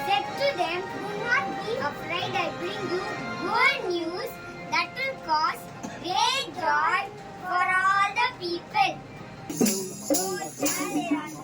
said to them, "Do not be afraid, I bring you good news that will cause great joy for all the people." So shall they run